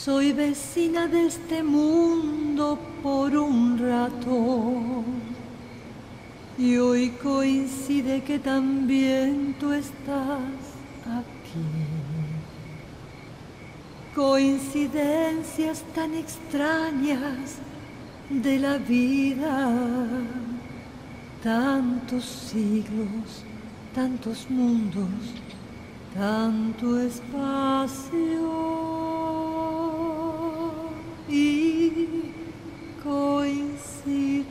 Soy vecina de este mundo por un rato y hoy coincide que también tú estás aquí. Coincidencias tan extrañas de la vida, tantos siglos, tantos mundos, tanto espacio y coincidir,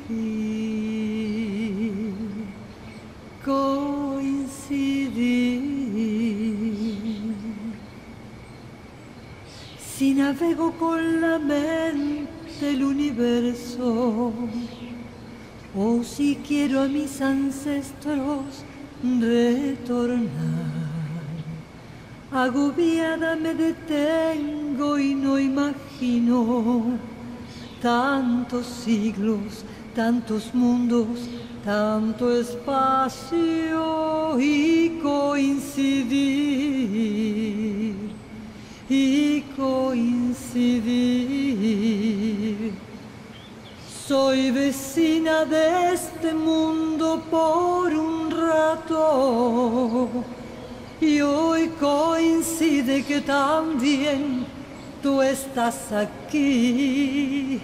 coincidir. Si navego con la mente el universo, o si quiero a mis ancestros retornar, agobiada me detengo y no imagino tantos siglos, tantos mundos, tanto espacio y coincidir, y coincidir. Soy vecina de este mundo por un rato y hoy coincide que también tú estás aquí.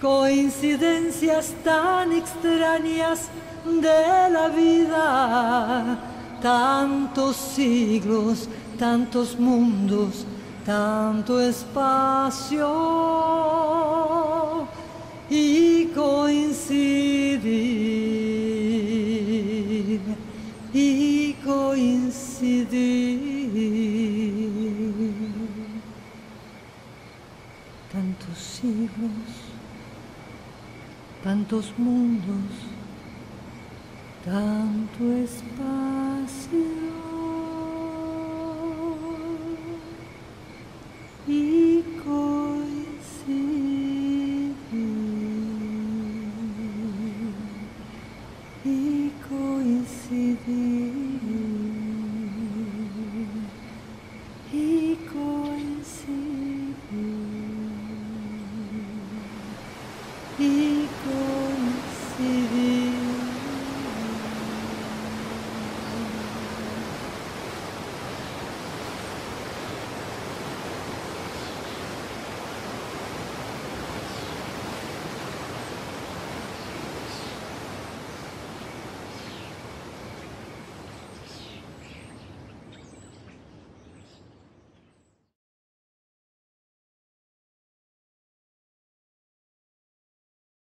Coincidencias tan extrañas de la vida, tantos siglos, tantos mundos, tanto espacio y coincidir, y coincidir. Tantos siglos, tantos mundos, tanto espacio.